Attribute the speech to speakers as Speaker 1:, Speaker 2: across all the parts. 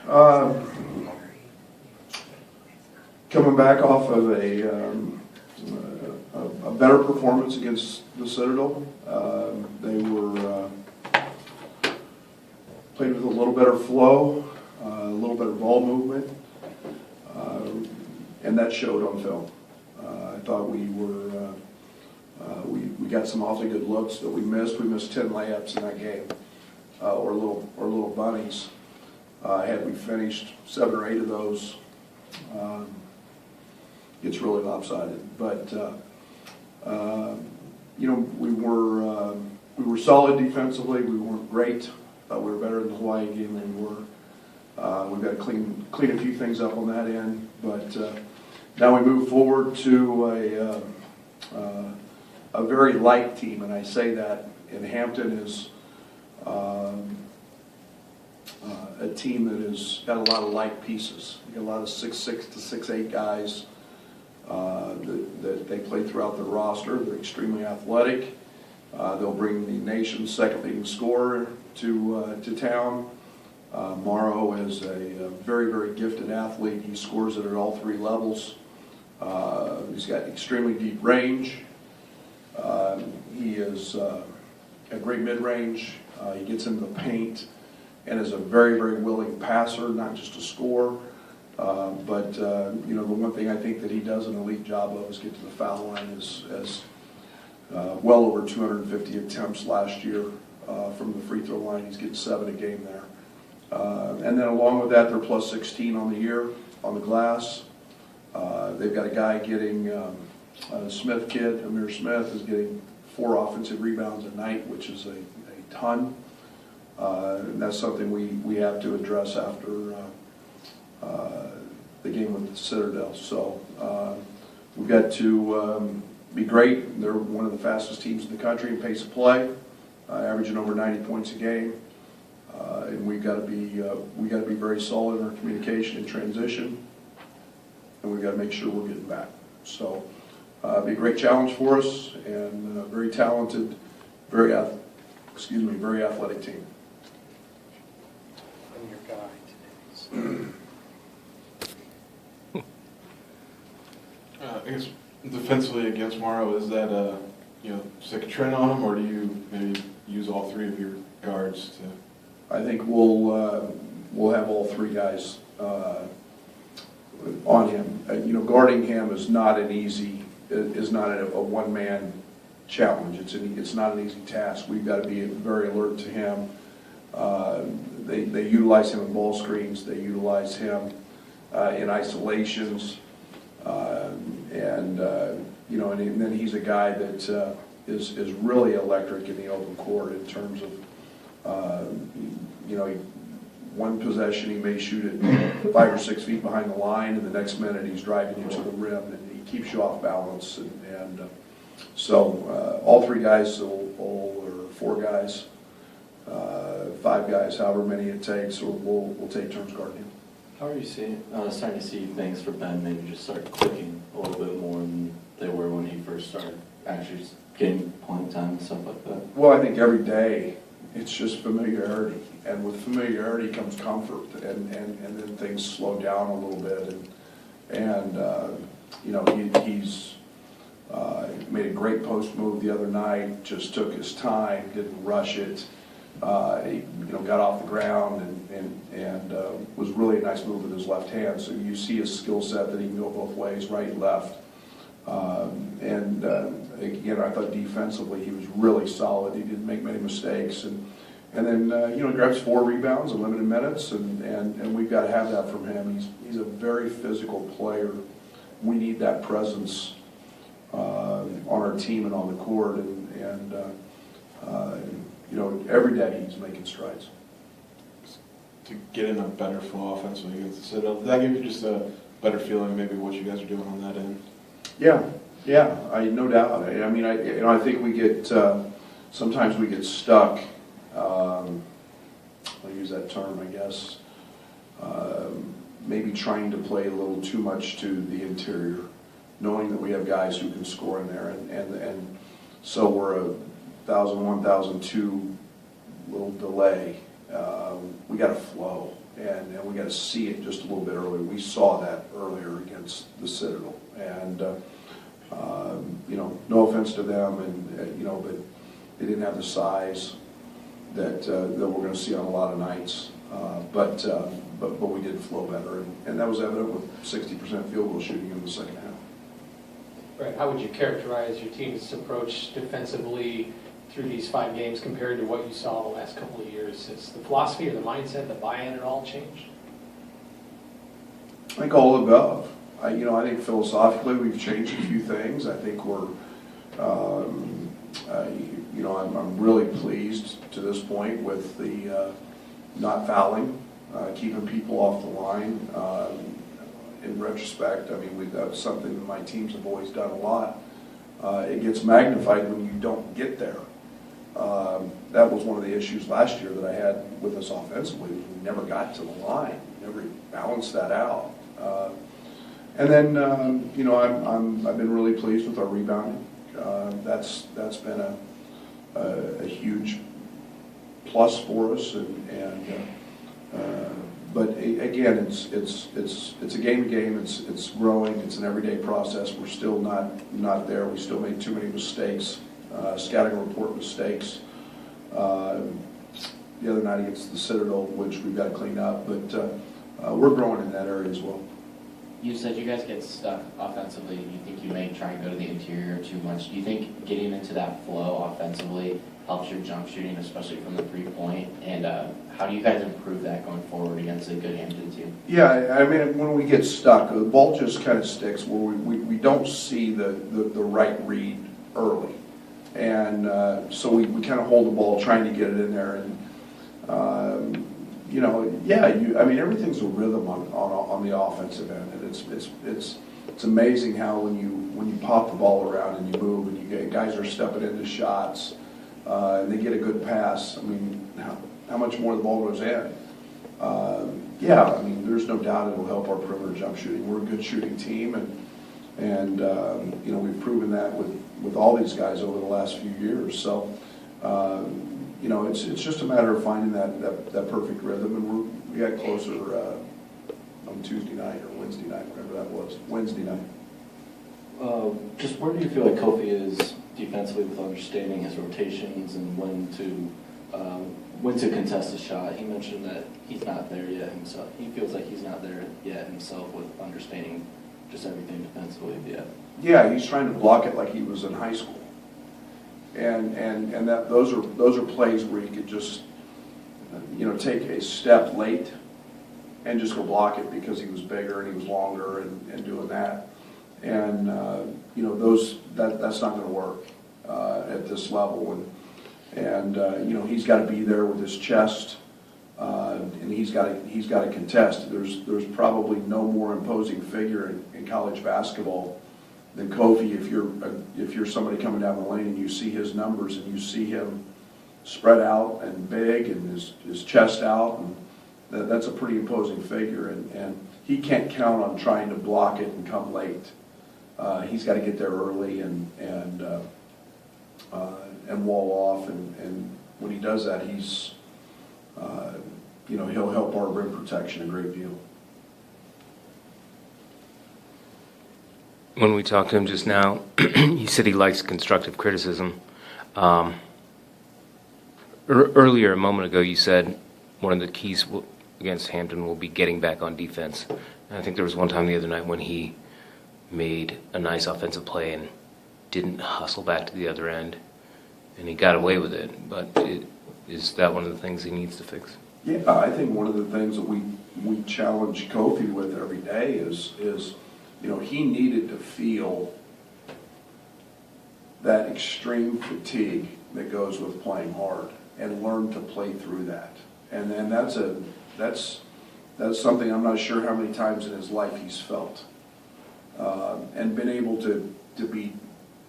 Speaker 1: Coming back off of a better performance against the Citadel. They were played with a little better flow, a little better ball movement, and that showed on film. I thought we got some awfully good looks that we missed. We missed 10 layups in that game, or little bunnies. Had we finished 7 or 8 of those, it's really lopsided. But you know, we were solid defensively. We weren't great. We were better in the Hawaii game than we were. We've got to clean a few things up on that end. But now we move forward to a very light team, and I say that in Hampton is a team that has got a lot of light pieces. You got a lot of 6'6" to 6'8" guys that they play throughout the roster. They're extremely athletic. They'll bring the nation's second leading scorer to town. Morrow is a very, very gifted athlete. He scores it at all 3 levels. He's got extremely deep range. He is a great mid-range. He gets into the paint and is a very, very willing passer, not just a scorer. But you know, the one thing I think that he does an elite job of is get to the foul line. As well over 250 attempts last year from the free throw line. He's getting 7 a game there. And then along with that, they're plus 16 on the year on the glass. They've got a guy getting Smith kid, Amir Smith, is getting 4 offensive rebounds a night, which is a ton. And that's something we have to address after the game with the Citadel. So we've got to be great. They're one of the fastest teams in the country in pace of play, averaging over 90 points a game. And we've got to be very solid in our communication and transition, and we've got to make sure we're getting back. So it'll be a great challenge for us, and very talented, very athletic team.
Speaker 2: And your guy today.
Speaker 3: I guess defensively against Morrow, is that stick a trend on him, or do you maybe use all 3 of your guards to?
Speaker 1: I think we'll have all 3 guys on him. You know, guarding him is not a one-man challenge. It's not an easy task. We've got to be very alert to him. They utilize him in ball screens. They utilize him in isolations, and you know, and then he's a guy that is really electric in the open court in terms of. You know, one possession he may shoot it 5 or 6 feet behind the line, and the next minute he's driving you to the rim, and he keeps you off balance. And so all 3 guys, or 4 guys, 5 guys, however many it takes, we'll take turns guarding him.
Speaker 4: How are you starting to see things for Ben maybe just start clicking a little bit more than they were when he first started actually getting playing time and stuff like that?
Speaker 1: Well, I think every day it's just familiarity, and with familiarity comes comfort, and then things slow down a little bit, and you know, he's made a great post move the other night. Just took his time, didn't rush it. He, you know, got off the ground and was really a nice move with his left hand. So you see his skill set that he can go both ways, right, left. Again, I thought defensively he was really solid. He didn't make many mistakes, and then you know, he grabs 4 rebounds in limited minutes, and we've got to have that from him. He's a very physical player. We need that presence on our team and on the court, and you know, every day he's making strides.
Speaker 3: To get in a better flow offensively against the Citadel, does that give you just a better feeling maybe what you guys are doing on that end?
Speaker 1: Yeah, no doubt. I mean, I think we get sometimes we get stuck. I'll use that term, I guess. Maybe trying to play a little too much to the interior, knowing that we have guys who can score in there, and so we're 1,001, 1,002 little delay. We got to flow, And we got to see it just a little bit earlier. We saw that earlier against the Citadel. And, no offense to them, but they didn't have the size that we're going to see on a lot of nights. But we did flow better. And that was evident with 60% field goal shooting in the second half.
Speaker 2: Brad, how would you characterize your team's approach defensively through these 5 games compared to what you saw the last couple of years? Has the philosophy or the mindset, the buy-in at all changed?
Speaker 1: I think all above. I think philosophically we've changed a few things. I think we're, I'm really pleased to this point with the not fouling, keeping people off the line. In retrospect, that's something that my teams have always done a lot. It gets magnified when you don't get there. That was one of the issues last year that I had with us offensively. We never got to the line, never balanced that out. And then, I've been really pleased with our rebounding. That's been a huge plus for us, but again, it's a game to game. It's growing. It's an everyday process. We're still not there. We still made too many mistakes, scouting report mistakes. The other night against the Citadel, which we've got to clean up, but we're growing in that area as well.
Speaker 5: You said you guys get stuck offensively. You think you may try and go to the interior too much. Do you think getting into that flow offensively helps your jump shooting, especially from the 3-point? And how do you guys improve that going forward against a good Hampton team?
Speaker 1: Yeah, when we get stuck, the ball just kind of sticks where we don't see the right read early. And so we kind of hold the ball trying to get it in there. And, everything's a rhythm on the offensive end. And it's amazing how when you pop the ball around and you move and guys are stepping into shots and they get a good pass, how much more the ball goes in. There's no doubt it'll help our perimeter jump shooting. We're a good shooting team, and we've proven that with all these guys over the last few years. So, it's just a matter of finding that perfect rhythm, and we got closer on Tuesday night or Wednesday night, whatever that was. Wednesday night.
Speaker 4: Just where do you feel like Kofi is defensively with understanding his rotations and when to contest a shot? He mentioned that he's not there yet himself. He feels like he's not there yet himself with understanding just everything defensively yet.
Speaker 1: Yeah, he's trying to block it like he was in high school, and that those are plays where he could just take a step late and just go block it because he was bigger and he was longer and doing that. And that's not going to work at this level. And he's got to be there with his chest, and he's got to contest. There's probably no more imposing figure in college basketball than Kofi. If you're somebody coming down the lane and you see his numbers and you see him spread out and big and his chest out, and that's a pretty imposing figure. And he can't count on trying to block it and come late. He's got to get there early and wall off, and when he does that, he'll help our rim protection a great deal.
Speaker 6: When we talked to him just now, he said he likes constructive criticism. Earlier, a moment ago, you said one of the keys against Hampton will be getting back on defense. And I think there was one time the other night when he made a nice offensive play and didn't hustle back to the other end, and he got away with it. But is that one of the things he needs to fix?
Speaker 1: Yeah, I think one of the things that we challenge Kofi with every day is he needed to feel that extreme fatigue that goes with playing hard and learn to play through that. And that's something I'm not sure how many times in his life he's felt. And been able to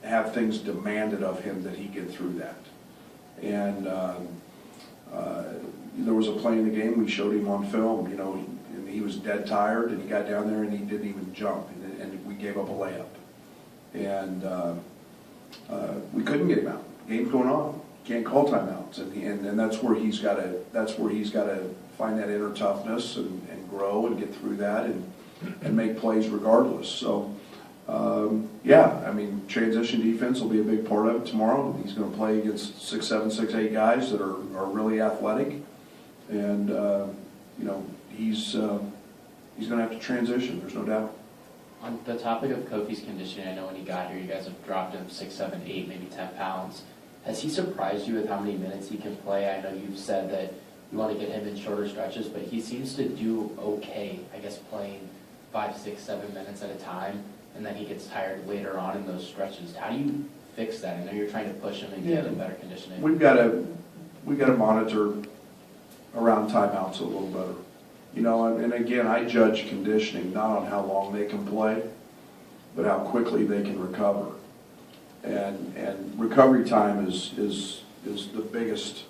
Speaker 1: have things demanded of him that he get through that. And there was a play in the game, we showed him on film, and he was dead tired, and he got down there and he didn't even jump, and we gave up a layup. And we couldn't get him out. Game's going on. Can't call timeouts, and that's where he's got to find that inner toughness and grow and get through that and make plays regardless. So, yeah, I mean, transition defense will be a big part of it tomorrow. He's going to play against 6'7", 6'8" guys that are really athletic, and you know, he's going to have to transition. There's no doubt.
Speaker 5: On the topic of Kofi's conditioning, I know when he got here, you guys have dropped him 6, 7, 8, maybe 10 pounds. Has he surprised you with how many minutes he can play? I know you've said that you want to get him in shorter stretches, but he seems to do okay, I guess, playing 5, 6, 7 minutes at a time, and then he gets tired later on in those stretches. How do you fix that? I know you're trying to push him and get him better conditioning.
Speaker 1: We've got to monitor around timeouts a little better. You know, and again, I judge conditioning not on how long they can play, but how quickly they can recover. And recovery time is the biggest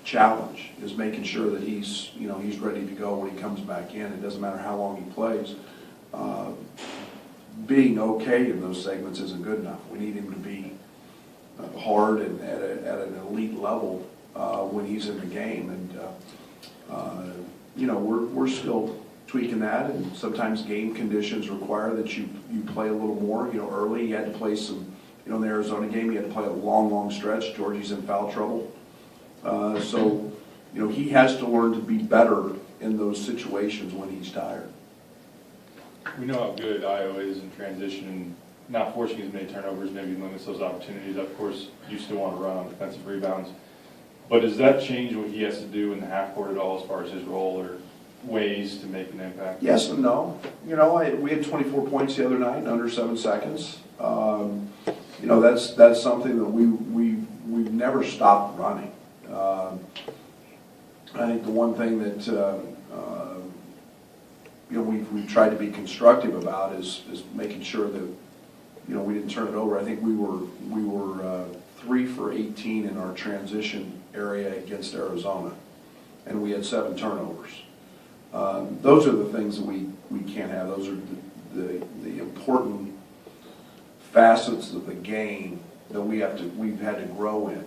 Speaker 1: challenge, is making sure that he's ready to go when he comes back in. It doesn't matter how long he plays. Being okay in those segments isn't good enough. We need him to be hard and at an elite level when he's in the game. And you know, we're still tweaking that, and sometimes game conditions require that you play a little more. You know, early he had to play some, you know, in the Arizona game he had to play a long stretch. Georgie's in foul trouble. So, you know, he has to learn to be better in those situations when he's tired.
Speaker 7: We know how good Io is in transition, and not forcing as many turnovers maybe limits those opportunities. Of course, you still want to run on defensive rebounds. But does that change what he has to do in the half court at all as far as his role or ways to make an impact?
Speaker 1: Yes and no. You know, we had 24 points the other night in under 7 seconds. You know, that's something that we've never stopped running. I think the one thing that you know, we've tried to be constructive about is making sure that, you know, we didn't turn it over. I think we were 3 for 18 in our transition area against Arizona, and we had 7 turnovers. Those are the things that we can't have. Those are the important facets of the game that we've had to grow in.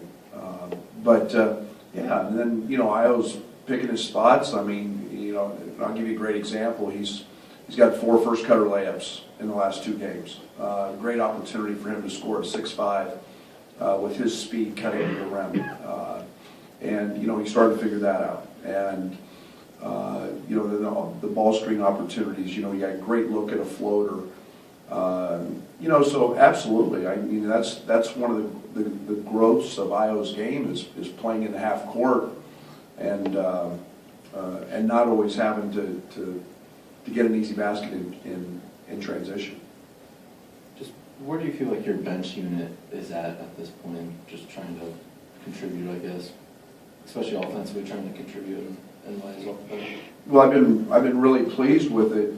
Speaker 1: Yeah, and then, you know, Io's picking his spots. I mean, you know, I'll give you a great example. He's got 4 first cutter layups in the last 2 games. Great opportunity for him to score at 6'5" with his speed cutting to the rim. And, you know, he started to figure that out. And, you know, the ball screen opportunities, you know, he got a great look at a floater. You know, so absolutely. I mean, that's one of the growths of Io's game is playing in the half court and not always having to get an easy basket in transition.
Speaker 4: Just where do you feel like your bench unit is at this point? Just trying to contribute, I guess, especially offensively, trying to contribute and lines off the bench.
Speaker 1: Well, I've been really pleased with it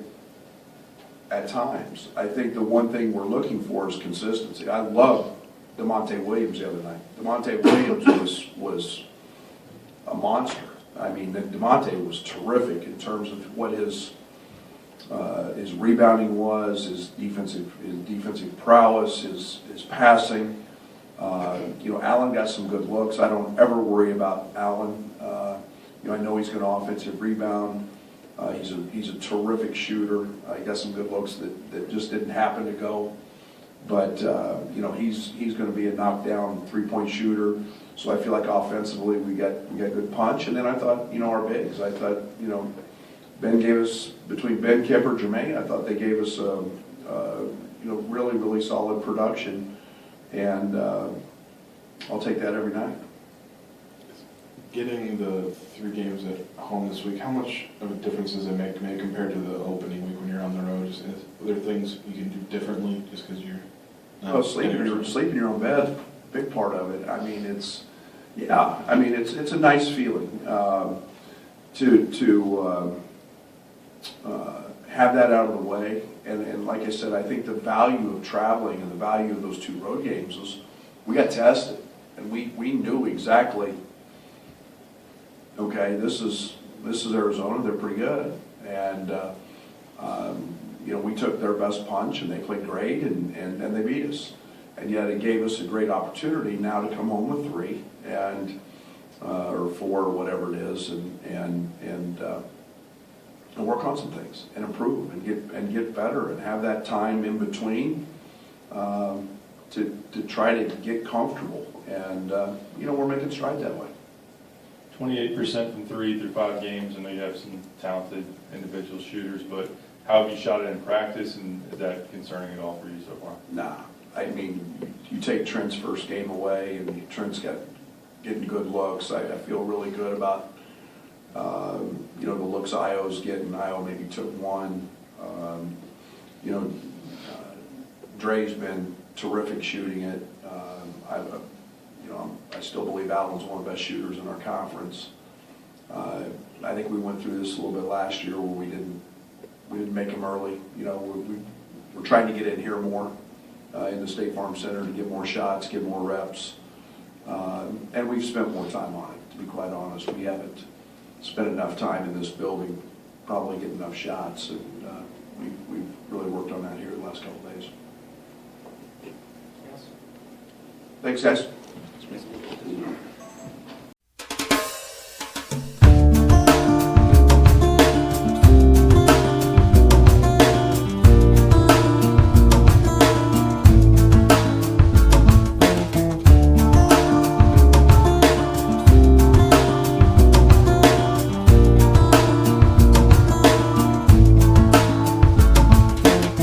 Speaker 1: at times. I think the one thing we're looking for is consistency. I love DeMonte Williams the other night. DeMonte Williams was a monster. I mean, DeMonte was terrific in terms of what his rebounding was, his defensive prowess, his passing. You know, Allen got some good looks. I don't ever worry about Allen. You know, I know he's going to offensive rebound. He's a terrific shooter. He got some good looks that just didn't happen to go. But you know, he's going to be a knockdown 3-point shooter. So I feel like offensively we got good punch. And then I thought, you know, our bigs. I thought, you know, Ben gave us, between Ben, Kipper, Jermaine, I thought they gave us you know, really solid production. And I'll take that every night.
Speaker 3: Getting the 3 games at home this week, how much of a difference does it make compared to the opening week when you're on the road? Are there things you can do differently just because you're not?
Speaker 1: Well, sleep in your own bed, big part of it. I mean, it's a nice feeling to have that out of the way. And like I said, I think the value of traveling and the value of those 2 road games is we got tested, and we knew exactly. Okay, this is Arizona. They're pretty good, and you know, we took their best punch, and they played great, and they beat us. And yet, it gave us a great opportunity now to come home with 3, and or 4 or whatever it is, and work on some things and improve and get better and have that time in between to try to get comfortable. And we're making strides that way.
Speaker 7: 28% from 3 through 5 games. I know you have some talented individual shooters, but how have you shot it in practice, and is that concerning at all for you so far?
Speaker 1: Nah, I mean, you take Trent's first game away, and Trent's getting good looks. I feel really good about the looks Io's getting. Io maybe took 1. Dre's been terrific shooting it. I still believe Allen's one of the best shooters in our conference. I think we went through this a little bit last year where we didn't make him early. We're trying to get in here more in the State Farm Center to get more shots, get more reps, and we've spent more time on it. To be quite honest, we haven't spent enough time in this building, probably getting enough shots, and we've really worked on that here the last couple of days. Thanks, guys.